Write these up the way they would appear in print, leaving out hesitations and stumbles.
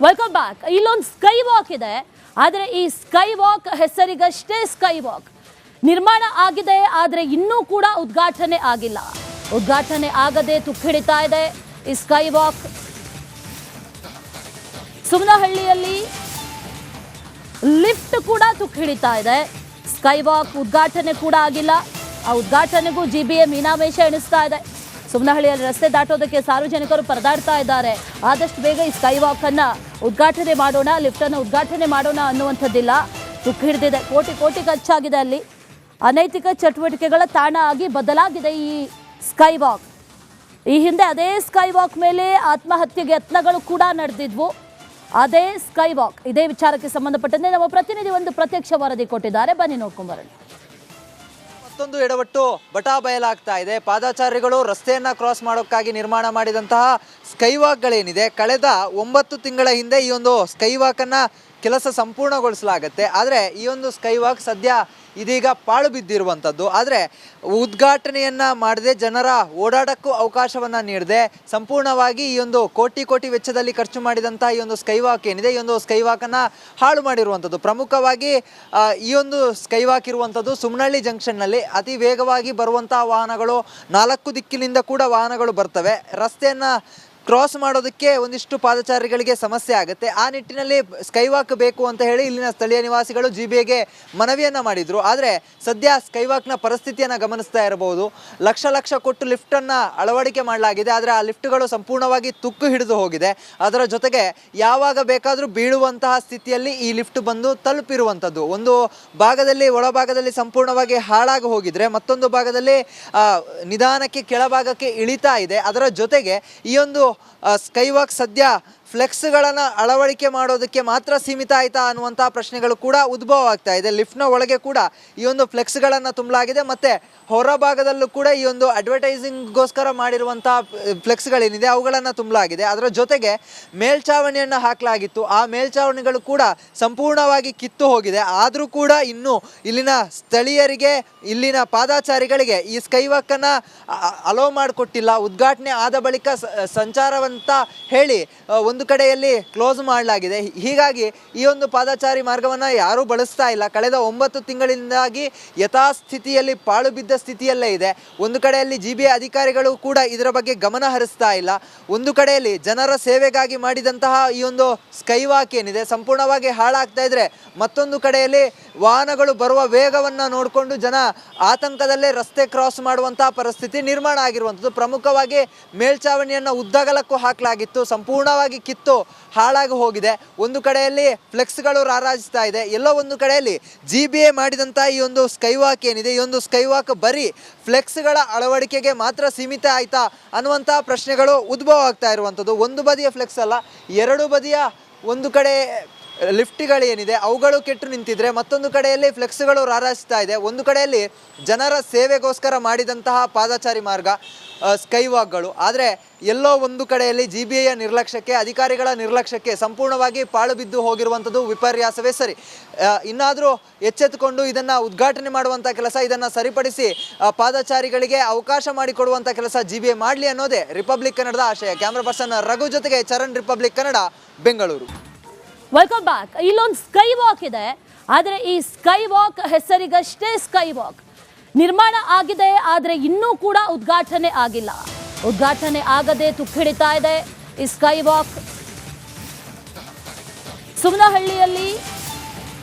Welcome back. ಇಲ್ಲೊಂದು sky walk ಇದೆ. ಆದರೆ ಈ ಸ್ಕೈ ವಾಕ್ ಹೆಸರಿಗಷ್ಟೇ ಸ್ಕೈ ವಾಕ್. ನಿರ್ಮಾಣ ಆಗಿದೆ, ಆದರೆ ಇನ್ನೂ ಕೂಡ ಉದ್ಘಾಟನೆ ಆಗಿಲ್ಲ. ಉದ್ಘಾಟನೆ ಆಗದೆ ತುಕ್ಕಿಡಿತಾ ಇದೆ ಈ ಸ್ಕೈ ವಾಕ್. ಸುಮನಹಳ್ಳಿಯಲ್ಲಿ ಲಿಫ್ಟ್ ಕೂಡ ತುಕ್ಕಿಡಿತಾ ಇದೆ. ಸ್ಕೈ ವಾಕ್ ಉದ್ಘಾಟನೆ ಕೂಡ ಆಗಿಲ್ಲ. ಆ ಉದ್ಘಾಟನೆಗೂ ಜಿಬಿಎ ಮೀನಾಮೇಷ ಎಣಿಸ್ತಾ ಇದೆ. ಸುಮನಹಳ್ಳಿಯಲ್ಲಿ ರಸ್ತೆ ದಾಟೋದಕ್ಕೆ ಸಾರ್ವಜನಿಕರು ಪರದಾಡ್ತಾ ಇದ್ದಾರೆ. ಆದಷ್ಟು ಬೇಗ ಈ ಸ್ಕೈ ವಾಕ್ ಅನ್ನ ಉದ್ಘಾಟನೆ ಮಾಡೋಣ, ಲಿಫ್ಟ್ ಅನ್ನು ಉದ್ಘಾಟನೆ ಮಾಡೋಣ ಅನ್ನುವಂಥದ್ದಿಲ್ಲ. ತುಕ್ಕು ಹಿಡಿದಿದೆ, ಕೋಟಿ ಕೋಟಿ ಖರ್ಚಾಗಿದೆ. ಅಲ್ಲಿ ಅನೈತಿಕ ಚಟುವಟಿಕೆಗಳ ತಾಣ ಆಗಿ ಬದಲಾಗಿದೆ ಈ ಸ್ಕೈ ವಾಕ್. ಈ ಹಿಂದೆ ಅದೇ ಸ್ಕೈ ವಾಕ್ ಮೇಲೆ ಆತ್ಮಹತ್ಯೆಗೆ ಯತ್ನಗಳು ಕೂಡ ನಡೆದಿದ್ವು. ಅದೇ ಸ್ಕೈ ವಾಕ್. ಇದೇ ವಿಚಾರಕ್ಕೆ ಸಂಬಂಧಪಟ್ಟಂತೆ ನಮ್ಮ ಪ್ರತಿನಿಧಿ ಒಂದು ಪ್ರತ್ಯಕ್ಷ ವರದಿ ಕೊಟ್ಟಿದ್ದಾರೆ, ಬನ್ನಿ ನೋಡ್ಕೊಂಡ್ ಬರೋಣ. ಮತ್ತೊಂದು ಎಡವಟ್ಟು ಬಟಾ ಬಯಲಾಗ್ತಾ ಇದೆ. ಪಾದಚಾರಿಗಳು ರಸ್ತೆಯನ್ನ ಕ್ರಾಸ್ ಮಾಡೋಕ್ಕಾಗಿ ನಿರ್ಮಾಣ ಮಾಡಿದಂತಹ ಸ್ಕೈ ವಾಕ್ಗಳೇನಿದೆ, ಕಳೆದ 9 ತಿಂಗಳ ಹಿಂದೆ ಈ ಒಂದು ಸ್ಕೈ ವಾಕನ್ನು ಕೆಲಸ ಸಂಪೂರ್ಣಗೊಳಿಸಲಾಗುತ್ತೆ. ಆದರೆ ಈ ಒಂದು ಸ್ಕೈ ವಾಕ್ ಸದ್ಯ ಇದೀಗ ಪಾಳು ಬಿದ್ದಿರುವಂಥದ್ದು. ಆದರೆ ಉದ್ಘಾಟನೆಯನ್ನು ಮಾಡದೆ, ಜನರ ಓಡಾಟಕ್ಕೂ ಅವಕಾಶವನ್ನು ನೀಡದೆ, ಸಂಪೂರ್ಣವಾಗಿ ಈ ಒಂದು ಕೋಟಿ ಕೋಟಿ ವೆಚ್ಚದಲ್ಲಿ ಖರ್ಚು ಮಾಡಿದಂಥ ಈ ಒಂದು ಸ್ಕೈ ವಾಕ್ ಏನಿದೆ, ಈ ಒಂದು ಸ್ಕೈ ವಾಕನ್ನು ಹಾಳು ಮಾಡಿರುವಂಥದ್ದು. ಪ್ರಮುಖವಾಗಿ ಈ ಒಂದು ಸ್ಕೈ ವಾಕ್ ಇರುವಂಥದ್ದು ಸುಮನಹಳ್ಳಿ ಜಂಕ್ಷನ್ನಲ್ಲಿ. ಅತಿ ವೇಗವಾಗಿ ಬರುವಂಥ ವಾಹನಗಳು, 4 ದಿಕ್ಕಿನಿಂದ ಕೂಡ ವಾಹನಗಳು ಬರ್ತವೆ. ರಸ್ತೆಯನ್ನು ಕ್ರಾಸ್ ಮಾಡೋದಕ್ಕೆ ಒಂದಿಷ್ಟು ಪಾದಚಾರಿಗಳಿಗೆ ಸಮಸ್ಯೆ ಆಗುತ್ತೆ. ಆ ನಿಟ್ಟಿನಲ್ಲಿ ಸ್ಕೈ ವಾಕ್ ಬೇಕು ಅಂತ ಹೇಳಿ ಇಲ್ಲಿನ ಸ್ಥಳೀಯ ನಿವಾಸಿಗಳು ಜಿಬಿಎಗೆ ಮನವಿಯನ್ನು ಮಾಡಿದರು. ಆದರೆ ಸದ್ಯ ಸ್ಕೈ ವಾಕ್ನ ಪರಿಸ್ಥಿತಿಯನ್ನು ಗಮನಿಸ್ತಾ ಇರಬಹುದು. ಲಕ್ಷ ಕೊಟ್ಟು ಲಿಫ್ಟನ್ನು ಅಳವಡಿಕೆ ಮಾಡಲಾಗಿದೆ. ಆದರೆ ಆ ಲಿಫ್ಟ್ಗಳು ಸಂಪೂರ್ಣವಾಗಿ ತುಕ್ಕು ಹಿಡಿದು ಹೋಗಿದೆ. ಅದರ ಜೊತೆಗೆ ಯಾವಾಗ ಬೇಕಾದರೂ ಬೀಳುವಂತಹ ಸ್ಥಿತಿಯಲ್ಲಿ ಈ ಲಿಫ್ಟ್ ಬಂದು ತಲುಪಿರುವಂಥದ್ದು. ಒಂದು ಭಾಗದಲ್ಲಿ, ಒಳಭಾಗದಲ್ಲಿ ಸಂಪೂರ್ಣವಾಗಿ ಹಾಳಾಗಿ ಹೋಗಿದ್ರೆ, ಮತ್ತೊಂದು ಭಾಗದಲ್ಲಿ ನಿಧಾನಕ್ಕೆ ಕೆಳಭಾಗಕ್ಕೆ ಇಳಿತಾ ಇದೆ. ಅದರ ಜೊತೆಗೆ ಈ ಒಂದು ಸ್ಕೈ ವಾಕ್ ಸದ್ಯ ಫ್ಲೆಕ್ಸ್ಗಳನ್ನು ಅಳವಡಿಕೆ ಮಾಡೋದಕ್ಕೆ ಮಾತ್ರ ಸೀಮಿತ ಆಯ್ತಾ ಅನ್ನುವಂಥ ಪ್ರಶ್ನೆಗಳು ಕೂಡ ಉದ್ಭವ ಆಗ್ತಾ ಇದೆ. ಲಿಫ್ಟ್ನ ಒಳಗೆ ಕೂಡ ಈ ಒಂದು ಫ್ಲೆಕ್ಸ್ಗಳನ್ನು ತುಂಬಲಾಗಿದೆ. ಮತ್ತು ಹೊರಭಾಗದಲ್ಲೂ ಕೂಡ ಈ ಒಂದು ಅಡ್ವರ್ಟೈಸಿಂಗ್ಗೋಸ್ಕರ ಮಾಡಿರುವಂಥ ಫ್ಲೆಕ್ಸ್ಗಳೇನಿದೆ ಅವುಗಳನ್ನು ತುಂಬಲಾಗಿದೆ. ಅದರ ಜೊತೆಗೆ ಮೇಲ್ಛಾವಣಿಯನ್ನು ಹಾಕಲಾಗಿತ್ತು. ಆ ಮೇಲ್ಛಾವಣಿಗಳು ಕೂಡ ಸಂಪೂರ್ಣವಾಗಿ ಕಿತ್ತು ಹೋಗಿದೆ. ಆದರೂ ಕೂಡ ಇನ್ನೂ ಇಲ್ಲಿನ ಸ್ಥಳೀಯರಿಗೆ, ಇಲ್ಲಿನ ಪಾದಾಚಾರಿಗಳಿಗೆ ಈ ಸ್ಕೈ ವಾಕನ್ನು ಅಲೋ ಮಾಡಿಕೊಟ್ಟಿಲ್ಲ. ಉದ್ಘಾಟನೆ ಆದ ಬಳಿಕ ಸಂಚಾರವಂತ ಹೇಳಿ ಒಂದು ಕಡೆಯಲ್ಲಿ ಕ್ಲೋಸ್ ಮಾಡಲಾಗಿದೆ. ಹೀಗಾಗಿ ಈ ಒಂದು ಪಾದಚಾರಿ ಮಾರ್ಗವನ್ನು ಯಾರೂ ಬಳಸ್ತಾ ಇಲ್ಲ. ಕಳೆದ 9 ತಿಂಗಳಿಂದಾಗಿ ಯಥಾಸ್ಥಿತಿಯಲ್ಲಿ ಪಾಳು ಬಿದ್ದ ಸ್ಥಿತಿಯಲ್ಲೇ ಇದೆ. ಒಂದು ಕಡೆಯಲ್ಲಿ ಜಿಬಿಎ ಅಧಿಕಾರಿಗಳು ಕೂಡ ಇದರ ಬಗ್ಗೆ ಗಮನ ಹರಿಸ್ತಾ ಇಲ್ಲ. ಒಂದು ಕಡೆಯಲ್ಲಿ ಜನರ ಸೇವೆಗಾಗಿ ಮಾಡಿದಂತಹ ಈ ಒಂದು ಸ್ಕೈ ವಾಕ್ ಏನಿದೆ ಸಂಪೂರ್ಣವಾಗಿ ಹಾಳಾಗ್ತಾ ಇದ್ರೆ, ಮತ್ತೊಂದು ಕಡೆಯಲ್ಲಿ ವಾಹನಗಳು ಬರುವ ವೇಗವನ್ನು ನೋಡಿಕೊಂಡು ಜನ ಆತಂಕದಲ್ಲೇ ರಸ್ತೆ ಕ್ರಾಸ್ ಮಾಡುವಂತಹ ಪರಿಸ್ಥಿತಿ ನಿರ್ಮಾಣ ಆಗಿರುವಂಥದ್ದು. ಪ್ರಮುಖವಾಗಿ ಮೇಲ್ಛಾವಣಿಯನ್ನು ಉದ್ದಗಲಕ್ಕೂ ಹಾಕಲಾಗಿತ್ತು, ಸಂಪೂರ್ಣವಾಗಿ ಕಿತ್ತು ಹಾಳಾಗಿ ಹೋಗಿದೆ. ಒಂದು ಕಡೆಯಲ್ಲಿ ಫ್ಲೆಕ್ಸ್ಗಳು ರಾರಾಜಿಸ್ತಾ ಇದೆ. ಎಲ್ಲೋ ಒಂದು ಕಡೆಯಲ್ಲಿ ಜಿಬಿಎ ಮಾಡಿದಂಥ ಈ ಒಂದು ಸ್ಕೈ ವಾಕ್ ಏನಿದೆ, ಈ ಒಂದು ಸ್ಕೈ ವಾಕ್ ಬರೀ ಫ್ಲೆಕ್ಸ್ಗಳ ಅಳವಡಿಕೆಗೆ ಮಾತ್ರ ಸೀಮಿತ ಆಯ್ತಾ ಅನ್ನುವಂಥ ಪ್ರಶ್ನೆಗಳು ಉದ್ಭವ ಆಗ್ತಾ ಇರುವಂಥದ್ದು. ಒಂದು ಬದಿಯ ಫ್ಲೆಕ್ಸ್ ಅಲ್ಲ, 2 ಬದಿಯ, ಒಂದು ಕಡೆ ಲಿಫ್ಟ್ಗಳೇನಿದೆ ಅವುಗಳು ಕೆಟ್ಟು ನಿಂತಿದ್ರೆ, ಮತ್ತೊಂದು ಕಡೆಯಲ್ಲಿ ಫ್ಲೆಕ್ಸ್ಗಳು ರಾರಾಜಿಸ್ತಾ ಇದೆ. ಒಂದು ಕಡೆಯಲ್ಲಿ ಜನರ ಸೇವೆಗೋಸ್ಕರ ಮಾಡಿದಂತಹ ಪಾದಚಾರಿ ಮಾರ್ಗ ಸ್ಕೈ ವಾಕ್ಗಳು. ಆದರೆ ಎಲ್ಲೋ ಒಂದು ಕಡೆಯಲ್ಲಿ ಜಿಬಿಎಯ ನಿರ್ಲಕ್ಷ್ಯಕ್ಕೆ, ಅಧಿಕಾರಿಗಳ ನಿರ್ಲಕ್ಷ್ಯಕ್ಕೆ ಸಂಪೂರ್ಣವಾಗಿ ಪಾಳು ಬಿದ್ದು ಹೋಗಿರುವಂಥದ್ದು ವಿಪರ್ಯಾಸವೇ ಸರಿ. ಇನ್ನಾದರೂ ಎಚ್ಚೆತ್ತುಕೊಂಡು ಇದನ್ನು ಉದ್ಘಾಟನೆ ಮಾಡುವಂಥ ಕೆಲಸ, ಇದನ್ನು ಸರಿಪಡಿಸಿ ಪಾದಚಾರಿಗಳಿಗೆ ಅವಕಾಶ ಮಾಡಿಕೊಡುವಂಥ ಕೆಲಸ ಜಿಬಿಎ ಮಾಡಲಿ ಅನ್ನೋದೇ ರಿಪಬ್ಲಿಕ್ ಕನ್ನಡದ ಆಶಯ. ಕ್ಯಾಮ್ರಾ ಪರ್ಸನ್ ರಘು ಜೊತೆಗೆ Charan, republic Kannada, Bengaluru. Welcome back. ಇಲ್ಲೊಂದು ಸ್ಕೈ ವಾಕ್ ಇದೆ. ಆದರೆ ಈ ಸ್ಕೈ ವಾಕ್ ಹೆಸರಿಗಷ್ಟೇ ಸ್ಕೈ ವಾಕ್. ನಿರ್ಮಾಣ ಆಗಿದೆ, ಆದರೆ ಇನ್ನೂ ಕೂಡ ಉದ್ಘಾಟನೆ ಆಗಿಲ್ಲ. ಉದ್ಘಾಟನೆ ಆಗದೆ ತುಕ್ಕಿಡಿತಾ ಇದೆ ಈ ಸ್ಕೈ ವಾಕ್. ಸುಮನಹಳ್ಳಿಯಲ್ಲಿ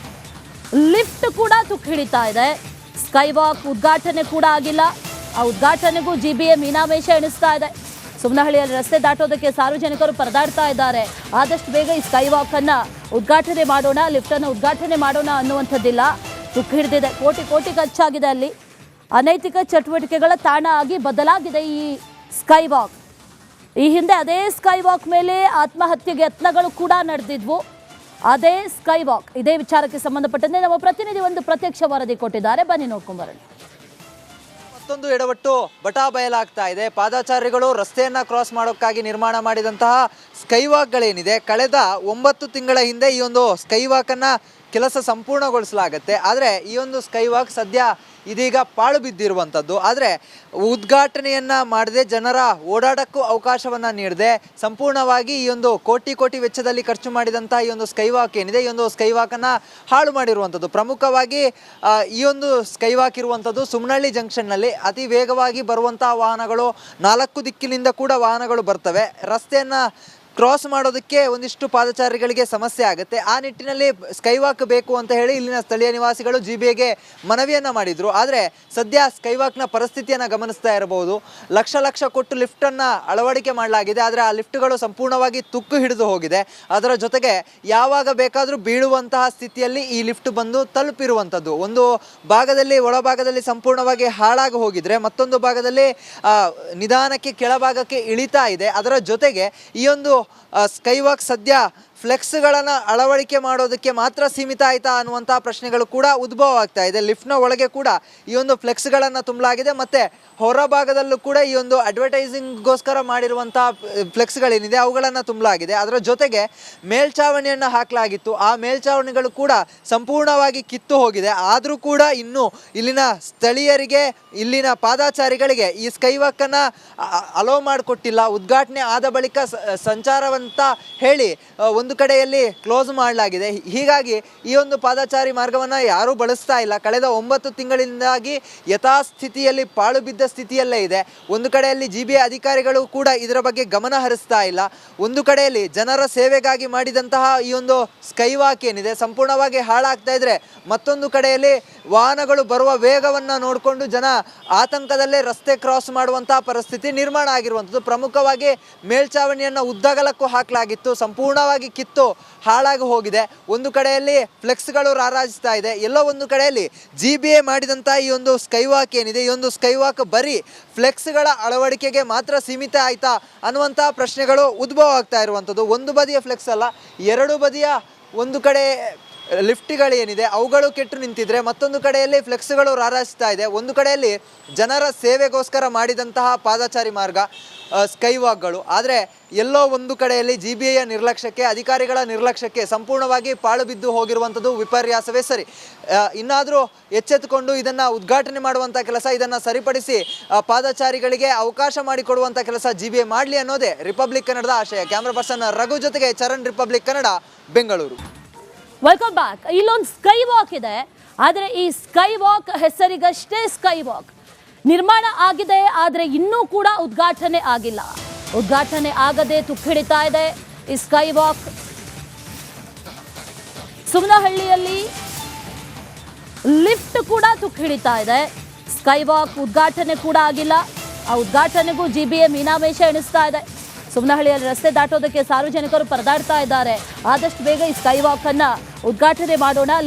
ಲಿಫ್ಟ್ ಕೂಡ ತುಕ್ಕಿಡಿತಾ ಇದೆ. ಸ್ಕೈ ವಾಕ್ ಉದ್ಘಾಟನೆ ಕೂಡ ಆಗಿಲ್ಲ. ಆ ಉದ್ಘಾಟನೆಗೂ ಜಿಬಿಎ ಮೀನಾಮೇಷ ಎಣಿಸ್ತಾ ಇದೆ. ಸುಮನಹಳ್ಳಿಯಲ್ಲಿ ರಸ್ತೆ ದಾಟೋದಕ್ಕೆ ಸಾರ್ವಜನಿಕರು ಪರದಾಡ್ತಾ ಇದ್ದಾರೆ. ಆದಷ್ಟು ಬೇಗ ಈ ಸ್ಕೈ ವಾಕ್ ಅನ್ನ ಉದ್ಘಾಟನೆ ಮಾಡೋಣ, ಲಿಫ್ಟ್ ಅನ್ನು ಉದ್ಘಾಟನೆ ಮಾಡೋಣ ಅನ್ನುವಂಥದ್ದಿಲ್ಲ. ತುಕ್ಕು ಹಿಡಿದಿದೆ, ಕೋಟಿ ಕೋಟಿ ಖರ್ಚಾಗಿದೆ. ಅಲ್ಲಿ ಅನೈತಿಕ ಚಟುವಟಿಕೆಗಳ ತಾಣ ಆಗಿ ಬದಲಾಗಿದೆ ಈ ಸ್ಕೈ ವಾಕ್. ಈ ಹಿಂದೆ ಅದೇ ಸ್ಕೈ ವಾಕ್ ಮೇಲೆ ಆತ್ಮಹತ್ಯೆಗೆ ಯತ್ನಗಳು ಕೂಡ ನಡೆದಿದ್ವು. ಅದೇ ಸ್ಕೈ ವಾಕ್. ಇದೇ ವಿಚಾರಕ್ಕೆ ಸಂಬಂಧಪಟ್ಟಂತೆ ನಮ್ಮ ಪ್ರತಿನಿಧಿ ಒಂದು ಪ್ರತ್ಯಕ್ಷ ವರದಿ ಕೊಟ್ಟಿದ್ದಾರೆ, ಬನ್ನಿ ನೋಡ್ಕೊಂಡ್ ಬರೋಣ. ಮತ್ತೊಂದು ಎಡವಟ್ಟು ಬಟಾ ಬಯಲಾಗ್ತಾ ಇದೆ. ಪಾದಚಾರಿಗಳು ರಸ್ತೆಯನ್ನು ಕ್ರಾಸ್ ಮಾಡೋಕ್ಕಾಗಿ ನಿರ್ಮಾಣ ಮಾಡಿದಂತಹ ಸ್ಕೈ ವಾಕ್ಗಳೇನಿದೆ, ಕಳೆದ 9 ತಿಂಗಳ ಹಿಂದೆ ಈ ಒಂದು ಸ್ಕೈ ವಾಕನ್ನು ಕೆಲಸ ಸಂಪೂರ್ಣಗೊಳಿಸಲಾಗುತ್ತೆ. ಆದರೆ ಈ ಒಂದು ಸ್ಕೈ ವಾಕ್ ಸದ್ಯ ಇದೀಗ ಪಾಳು ಬಿದ್ದಿರುವಂಥದ್ದು. ಆದರೆ ಉದ್ಘಾಟನೆಯನ್ನು ಮಾಡದೆ ಜನರ ಓಡಾಟಕ್ಕೂ ಅವಕಾಶವನ್ನು ನೀಡದೆ ಸಂಪೂರ್ಣವಾಗಿ ಈ ಒಂದು ಕೋಟಿ ವೆಚ್ಚದಲ್ಲಿ ಖರ್ಚು ಮಾಡಿದಂಥ ಈ ಒಂದು ಸ್ಕೈ ವಾಕ್ ಏನಿದೆ, ಈ ಒಂದು ಸ್ಕೈ ವಾಕನ್ನು ಹಾಳು ಮಾಡಿರುವಂಥದ್ದು. ಪ್ರಮುಖವಾಗಿ ಈ ಒಂದು ಸ್ಕೈ ವಾಕ್ ಇರುವಂಥದ್ದು ಸುಮ್ನಹಳ್ಳಿ ಜಂಕ್ಷನ್ನಲ್ಲಿ. ಅತಿ ವೇಗವಾಗಿ ಬರುವಂತಹ ವಾಹನಗಳು 4 ದಿಕ್ಕಿನಿಂದ ಕೂಡ ವಾಹನಗಳು ಬರ್ತವೆ. ರಸ್ತೆಯನ್ನು ಕ್ರಾಸ್ ಮಾಡೋದಕ್ಕೆ ಒಂದಿಷ್ಟು ಪಾದಚಾರಿಗಳಿಗೆ ಸಮಸ್ಯೆ ಆಗುತ್ತೆ. ಆ ನಿಟ್ಟಿನಲ್ಲಿ ಸ್ಕೈ ವಾಕ್ ಬೇಕು ಅಂತ ಹೇಳಿ ಇಲ್ಲಿನ ಸ್ಥಳೀಯ ನಿವಾಸಿಗಳು GBAಗೆ ಮನವಿಯನ್ನು ಮಾಡಿದರು. ಆದರೆ ಸದ್ಯ ಸ್ಕೈ ವಾಕ್ನ ಪರಿಸ್ಥಿತಿಯನ್ನು ಗಮನಿಸ್ತಾ ಇರಬಹುದು. ಲಕ್ಷ ಕೊಟ್ಟು ಲಿಫ್ಟನ್ನು ಅಳವಡಿಕೆ ಮಾಡಲಾಗಿದೆ. ಆದರೆ ಆ ಲಿಫ್ಟ್ಗಳು ಸಂಪೂರ್ಣವಾಗಿ ತುಕ್ಕು ಹಿಡಿದು ಹೋಗಿದೆ. ಅದರ ಜೊತೆಗೆ ಯಾವಾಗ ಬೇಕಾದರೂ ಬೀಳುವಂತಹ ಸ್ಥಿತಿಯಲ್ಲಿ ಈ ಲಿಫ್ಟ್ ಬಂದು ತಲುಪಿರುವಂಥದ್ದು. ಒಂದು ಭಾಗದಲ್ಲಿ ಒಳಭಾಗದಲ್ಲಿ ಸಂಪೂರ್ಣವಾಗಿ ಹಾಳಾಗಿ ಹೋಗಿದ್ರೆ, ಮತ್ತೊಂದು ಭಾಗದಲ್ಲಿ ನಿಧಾನಕ್ಕೆ ಕೆಳಭಾಗಕ್ಕೆ ಇಳಿತಾ ಇದೆ. ಅದರ ಜೊತೆಗೆ ಈ ಒಂದು ಸ್ಕೈ ವಾಕ್ ಸದ್ಯ ಫ್ಲೆಕ್ಸ್ಗಳನ್ನು ಅಳವಡಿಕೆ ಮಾಡೋದಕ್ಕೆ ಮಾತ್ರ ಸೀಮಿತ ಆಯ್ತಾ ಅನ್ನುವಂಥ ಪ್ರಶ್ನೆಗಳು ಕೂಡ ಉದ್ಭವ ಆಗ್ತಾ ಇದೆ. ಲಿಫ್ಟ್ನ ಒಳಗೆ ಕೂಡ ಈ ಒಂದು ಫ್ಲೆಕ್ಸ್ಗಳನ್ನು ತುಂಬಲಾಗಿದೆ. ಮತ್ತು ಹೊರಭಾಗದಲ್ಲೂ ಕೂಡ ಈ ಒಂದು ಅಡ್ವರ್ಟೈಸಿಂಗ್ಗೋಸ್ಕರ ಮಾಡಿರುವಂಥ ಫ್ಲೆಕ್ಸ್ಗಳೇನಿದೆ ಅವುಗಳನ್ನು ತುಂಬಲಾಗಿದೆ. ಅದರ ಜೊತೆಗೆ ಮೇಲ್ಛಾವಣಿಯನ್ನು ಹಾಕಲಾಗಿತ್ತು. ಆ ಮೇಲ್ಛಾವಣಿಗಳು ಕೂಡ ಸಂಪೂರ್ಣವಾಗಿ ಕಿತ್ತು ಹೋಗಿದೆ. ಆದರೂ ಕೂಡ ಇನ್ನೂ ಇಲ್ಲಿನ ಸ್ಥಳೀಯರಿಗೆ, ಇಲ್ಲಿನ ಪಾದಾಚಾರಿಗಳಿಗೆ ಈ ಸ್ಕೈ ವಾಕನ್ನು ಅಲೋ ಮಾಡಿಕೊಟ್ಟಿಲ್ಲ. ಉದ್ಘಾಟನೆ ಆದ ಬಳಿಕ ಸಂಚಾರವಂತ ಹೇಳಿ ಒಂದು ಕಡೆಯಲ್ಲಿ ಕ್ಲೋಸ್ ಮಾಡಲಾಗಿದೆ. ಹೀಗಾಗಿ ಈ ಒಂದು ಪಾದಚಾರಿ ಮಾರ್ಗವನ್ನು ಯಾರೂ ಬಳಸ್ತಾ ಇಲ್ಲ. ಕಳೆದ 9 ತಿಂಗಳಿಂದಾಗಿ ಯಥಾಸ್ಥಿತಿಯಲ್ಲಿ ಪಾಳು ಬಿದ್ದ ಸ್ಥಿತಿಯಲ್ಲೇ ಇದೆ. ಒಂದು ಕಡೆಯಲ್ಲಿ GBA ಅಧಿಕಾರಿಗಳು ಕೂಡ ಇದರ ಬಗ್ಗೆ ಗಮನ ಹರಿಸ್ತಾ ಇಲ್ಲ. ಒಂದು ಕಡೆಯಲ್ಲಿ ಜನರ ಸೇವೆಗಾಗಿ ಮಾಡಿದಂತಹ ಈ ಒಂದು ಸ್ಕೈ ವಾಕ್ ಏನಿದೆ ಸಂಪೂರ್ಣವಾಗಿ ಹಾಳಾಗ್ತಾ ಇದ್ರೆ, ಮತ್ತೊಂದು ಕಡೆಯಲ್ಲಿ ವಾಹನಗಳು ಬರುವ ವೇಗವನ್ನು ನೋಡಿಕೊಂಡು ಜನ ಆತಂಕದಲ್ಲೇ ರಸ್ತೆ ಕ್ರಾಸ್ ಮಾಡುವಂತಹ ಪರಿಸ್ಥಿತಿ ನಿರ್ಮಾಣ ಆಗಿರುವಂಥದ್ದು. ಪ್ರಮುಖವಾಗಿ ಮೇಲ್ಛಾವಣಿಯನ್ನು ಉದ್ದಗಲಕ್ಕೂ ಹಾಕಲಾಗಿತ್ತು, ಸಂಪೂರ್ಣವಾಗಿ ಕಿತ್ತು ಹಾಳಾಗಿ ಹೋಗಿದೆ. ಒಂದು ಕಡೆಯಲ್ಲಿ ಫ್ಲೆಕ್ಸ್ಗಳು ರಾರಾಜಿಸ್ತಾ ಇದೆ. ಎಲ್ಲೋ ಒಂದು ಕಡೆಯಲ್ಲಿ GBA ಮಾಡಿದಂಥ ಈ ಒಂದು ಸ್ಕೈ ವಾಕ್ ಏನಿದೆ, ಈ ಒಂದು ಸ್ಕೈ ವಾಕ್ ಬರೀ ಫ್ಲೆಕ್ಸ್ಗಳ ಅಳವಡಿಕೆಗೆ ಮಾತ್ರ ಸೀಮಿತ ಆಯ್ತಾ ಅನ್ನುವಂಥ ಪ್ರಶ್ನೆಗಳು ಉದ್ಭವ ಆಗ್ತಾ ಇರುವಂಥದ್ದು. ಒಂದು ಬದಿಯ ಫ್ಲೆಕ್ಸ್ ಅಲ್ಲ, 2 ಬದಿಯ ಒಂದು ಕಡೆ ಲಿಫ್ಟ್ಗಳೇನಿದೆ ಅವುಗಳು ಕೆಟ್ಟು ನಿಂತಿದ್ರೆ, ಮತ್ತೊಂದು ಕಡೆಯಲ್ಲಿ ಫ್ಲೆಕ್ಸ್ಗಳು ರಾರಾಜಿಸ್ತಾ ಇದೆ. ಒಂದು ಕಡೆಯಲ್ಲಿ ಜನರ ಸೇವೆಗೋಸ್ಕರ ಮಾಡಿದಂತಹ ಪಾದಚಾರಿ ಮಾರ್ಗ ಸ್ಕೈ ವಾಕ್ಗಳು. ಆದರೆ ಎಲ್ಲೋ ಒಂದು ಕಡೆಯಲ್ಲಿ GBAಯ ನಿರ್ಲಕ್ಷ್ಯಕ್ಕೆ, ಅಧಿಕಾರಿಗಳ ನಿರ್ಲಕ್ಷ್ಯಕ್ಕೆ ಸಂಪೂರ್ಣವಾಗಿ ಪಾಳು ಬಿದ್ದು ಹೋಗಿರುವಂಥದ್ದು ವಿಪರ್ಯಾಸವೇ ಸರಿ. ಇನ್ನಾದರೂ ಎಚ್ಚೆತ್ತುಕೊಂಡು ಇದನ್ನು ಉದ್ಘಾಟನೆ ಮಾಡುವಂಥ ಕೆಲಸ, ಇದನ್ನು ಸರಿಪಡಿಸಿ ಪಾದಚಾರಿಗಳಿಗೆ ಅವಕಾಶ ಮಾಡಿಕೊಡುವಂಥ ಕೆಲಸ GBA ಮಾಡಲಿ ಅನ್ನೋದೇ ರಿಪಬ್ಲಿಕ್ ಕನ್ನಡದ ಆಶಯ. ಕ್ಯಾಮ್ರಾ ಪರ್ಸನ್ ರಘು ಜೊತೆಗೆ Charan, republic Kannada, Bengaluru. Welcome back. ಇಲ್ಲೊಂದು ಸ್ಕೈ ವಾಕ್ ಇದೆ. ಆದರೆ ಈ ಸ್ಕೈ ವಾಕ್ ಹೆಸರಿಗಷ್ಟೇ ಸ್ಕೈ ವಾಕ್. ನಿರ್ಮಾಣ ಆಗಿದೆ, ಆದರೆ ಇನ್ನೂ ಕೂಡ ಉದ್ಘಾಟನೆ ಆಗಿಲ್ಲ. ಉದ್ಘಾಟನೆ ಆಗದೆ ತುಕ್ಕಿಡಿತಾ ಇದೆ ಈ ಸ್ಕೈ ವಾಕ್. ಸುಮ್ನಹಳ್ಳಿಯಲ್ಲಿ ಲಿಫ್ಟ್ ಕೂಡ ತುಕ್ಕಿಡಿತಾ ಇದೆ. ಸ್ಕೈ ವಾಕ್ ಉದ್ಘಾಟನೆ ಕೂಡ ಆಗಿಲ್ಲ. ಆ ಉದ್ಘಾಟನೆಗೂ GBA ಮೀನಾಮೇಷ ಎಣಿಸ್ತಾ ಇದೆ. ಸುಮ್ನಹಳ್ಳಿಯಲ್ಲಿ ರಸ್ತೆ ದಾಟೋದಕ್ಕೆ ಸಾರ್ವಜನಿಕರು ಪರದಾಡ್ತಾ ಇದ್ದಾರೆ. ಆದಷ್ಟು ಬೇಗ ಈ ಸ್ಕೈ ವಾಕ್ ಅನ್ನ ಉದ್ಘಾಟನೆ ಮಾಡೋಣ.